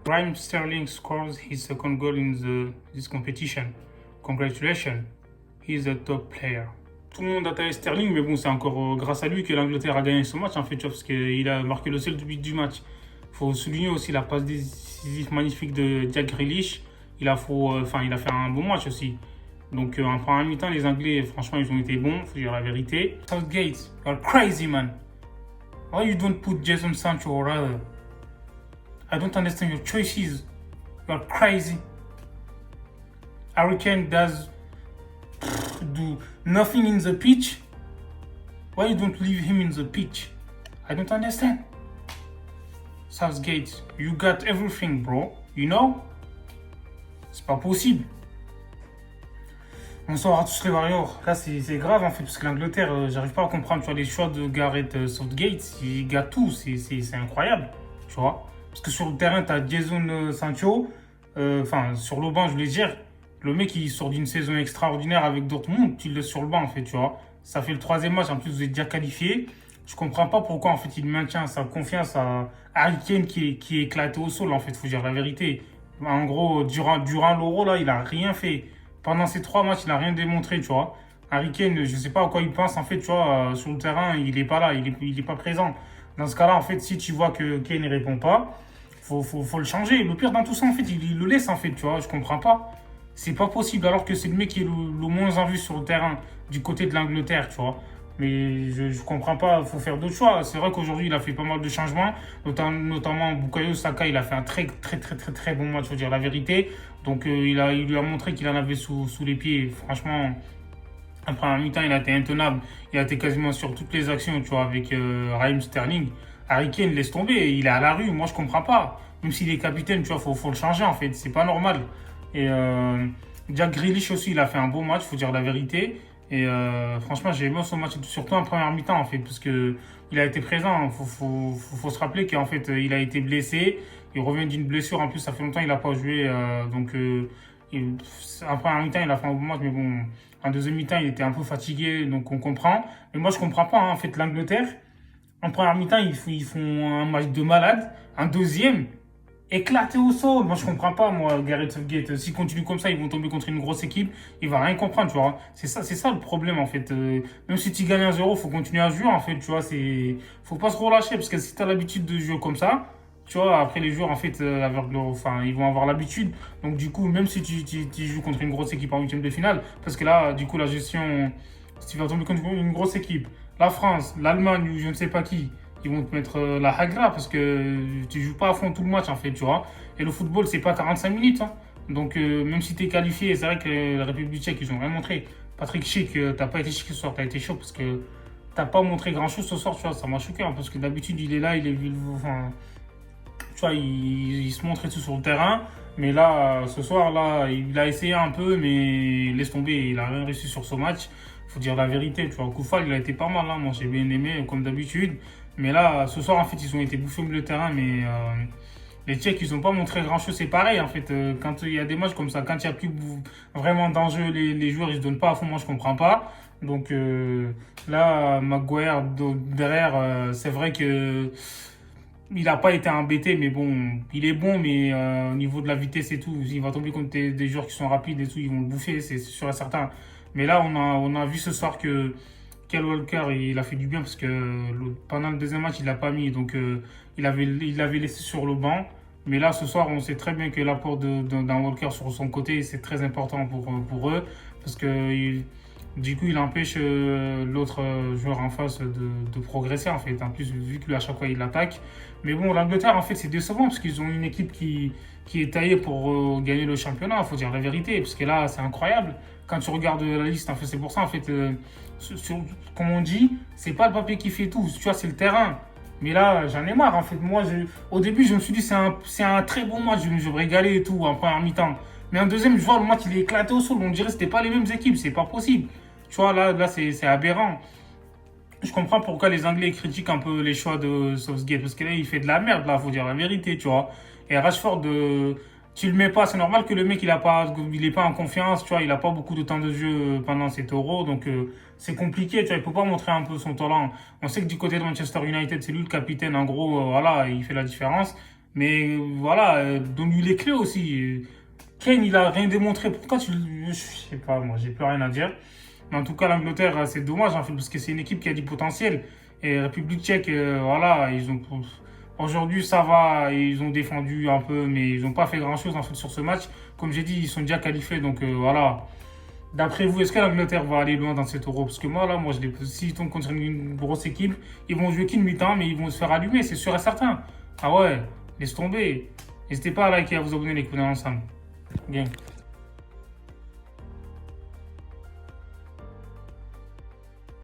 Raheem Sterling scores his second goal in this competition. Congratulations, he's a top player. Tout le monde a taillé Sterling, mais bon, c'est encore grâce à lui que l'Angleterre a gagné ce match, en fait, tu vois, parce qu'il a marqué le seul but du match. Il faut souligner aussi la passe décisive magnifique de Jack Grealish. Il a fait un bon match aussi. Donc, en première mi-temps, les Anglais, franchement, ils ont été bons, faut dire la vérité. Southgate, you're crazy, man. Why you don't put Jason Sancho or rather? I don't understand your choices. You're crazy. Harry Kane does do nothing in the pitch. Why you don't leave him in the pitch? I don't understand. Southgate, you got everything, bro. You know? C'est pas possible. Bonsoir à tous les Warriors. Là, c'est grave en fait, parce que l'Angleterre, j'arrive pas à comprendre, tu vois, les choix de Gareth Southgate. Il gâte tout, c'est incroyable, tu vois. Parce que sur le terrain, t'as Jason Sancho. Sur le banc, je voulais dire, le mec, il sort d'une saison extraordinaire avec Dortmund. Tu le laisses sur le banc, en fait, tu vois. Ça fait le troisième match, en plus, vous êtes déjà qualifié. Je comprends pas pourquoi, en fait, il maintient sa confiance à Harry Kane qui est éclaté au sol, en fait, faut dire la vérité. En gros, durant l'Euro, là, il a rien fait. Pendant ces 3 matchs, il n'a rien démontré, tu vois. Harry Kane, je ne sais pas à quoi il pense, en fait, tu vois, sur le terrain, il n'est pas là, il est pas présent. Dans ce cas-là, en fait, si tu vois que Kane ne répond pas, faut le changer. Le pire dans tout ça, en fait, il le laisse, en fait, tu vois, je comprends pas. C'est pas possible, alors que c'est le mec qui est le moins en vue sur le terrain, du côté de l'Angleterre, tu vois. Mais je comprends pas, il faut faire d'autres choix. C'est vrai qu'aujourd'hui, il a fait pas mal de changements, notamment Bukayo Saka, il a fait un très bon match, faut dire la vérité. Donc il lui a montré qu'il en avait sous les pieds. Franchement, après un mi-temps, il a été intenable. Il a été quasiment sur toutes les actions, tu vois, avec Raheem Sterling. Harry Kane laisse tomber, il est à la rue, moi je comprends pas. Même s'il est capitaine, tu vois, faut le changer en fait, c'est pas normal. Et Jack Grealish aussi, il a fait un bon match, faut dire la vérité. Et franchement, j'ai aimé son match, surtout en première mi-temps, en fait, parce que il a été présent. Faut se rappeler qu'en fait, il a été blessé. Il revient d'une blessure. En plus, ça fait longtemps qu'il n'a pas joué. En première mi-temps, il a fait un bon match, mais bon, en deuxième mi-temps, il était un peu fatigué, donc on comprend. Mais moi, je comprends pas, hein, en fait, l'Angleterre, en première mi-temps, ils font un match de malade. En deuxième, éclaté au sol. Moi, je comprends pas, moi, Gareth Southgate. S'ils continuent comme ça, ils vont tomber contre une grosse équipe. Il va rien comprendre, tu vois. C'est ça le problème, en fait. Même si tu gagnes 1-0, faut continuer à jouer, en fait, tu vois. Faut pas se relâcher, parce que si tu as l'habitude de jouer comme ça, tu vois, après les joueurs, en fait, ils vont avoir l'habitude. Donc, du coup, même si tu joues contre une grosse équipe en huitième de finale, parce que là, du coup, la gestion, si tu vas tomber contre une grosse équipe, la France, l'Allemagne ou je ne sais pas qui, ils vont te mettre la hagra parce que tu joues pas à fond tout le match en fait, tu vois. Et le football, c'est pas 45 minutes. Hein. Donc, même si tu es qualifié, c'est vrai que la République tchèque, ils ont rien montré. Patrick Schick, t'as pas été chic ce soir, t'as été chaud parce que t'as pas montré grand chose ce soir, tu vois. Ça m'a choqué hein, parce que d'habitude, il est là, tu vois, il se montre et tout sur le terrain. Mais là, ce soir, là, il a essayé un peu, mais laisse tomber, il a rien réussi sur ce match. Faut dire la vérité, tu vois. Koufal, il a été pas mal, hein. Moi, j'ai bien aimé, comme d'habitude. Mais là, ce soir, en fait, ils ont été bouffés au milieu de terrain, mais les Tchèques, ils n'ont pas montré grand-chose. C'est pareil, en fait, quand il y a des matchs comme ça, quand il n'y a plus vraiment d'enjeu, les joueurs, ils se donnent pas à fond, moi, je comprends pas. Donc là, Maguire, derrière, c'est vrai que il n'a pas été embêté, mais bon, il est bon, mais au niveau de la vitesse et tout, il va tomber contre des joueurs qui sont rapides et tout, ils vont le bouffer, c'est sûr et certain. Mais là, on a vu ce soir que Kyle Walker, il a fait du bien parce que pendant le deuxième match, il l'a pas mis, donc il l'avait laissé sur le banc. Mais là, ce soir, on sait très bien que l'apport d'un Walker sur son côté, c'est très important pour eux, parce que du coup, il empêche l'autre joueur en face de progresser, en fait. En plus, vu que lui, à chaque fois, il l'attaque. Mais bon, l'Angleterre, en fait, c'est décevant parce qu'ils ont une équipe qui est taillée pour gagner le championnat, il faut dire la vérité. Parce que là, c'est incroyable. Quand tu regardes la liste, en fait, c'est pour ça, en fait, comme on dit, c'est pas le papier qui fait tout. Tu vois, c'est le terrain. Mais là, j'en ai marre, en fait. Moi, au début, je me suis dit, c'est un très bon match. Je vais me régaler et tout, en première mi-temps. Mais en deuxième, je vois le match, il est éclaté au sol. On dirait que c'était pas les mêmes équipes. C'est pas possible. Tu vois, là c'est aberrant. Je comprends pourquoi les Anglais critiquent un peu les choix de Southgate. Parce que là, il fait de la merde, là, faut dire la vérité, tu vois. Et Rashford, tu le mets pas. C'est normal que le mec, il est pas en confiance, tu vois. Il a pas beaucoup de temps de jeu pendant cet Euro. Donc, c'est compliqué, tu vois. Il peut pas montrer un peu son talent. On sait que du côté de Manchester United, c'est lui le capitaine. En gros, voilà, il fait la différence. Mais voilà, donne-lui les clés aussi. Kane, il a rien démontré. Pourquoi tu. Je sais pas, moi, j'ai plus rien à dire. Mais en tout cas, l'Angleterre, c'est dommage, en fait, parce que c'est une équipe qui a du potentiel. Et République tchèque, voilà, ils ont. Aujourd'hui, ça va, ils ont défendu un peu, mais ils n'ont pas fait grand-chose, en fait, sur ce match. Comme j'ai dit, ils sont déjà qualifiés, donc voilà. D'après vous, est-ce que l'Angleterre va aller loin dans cet euro? Parce que moi, là, s'ils tombent contre une grosse équipe, ils vont jouer qu'une mi-temps, mais ils vont se faire allumer, c'est sûr et certain. Ah ouais, laisse tomber. N'hésitez pas à liker et à vous abonner, les connards ensemble. Game.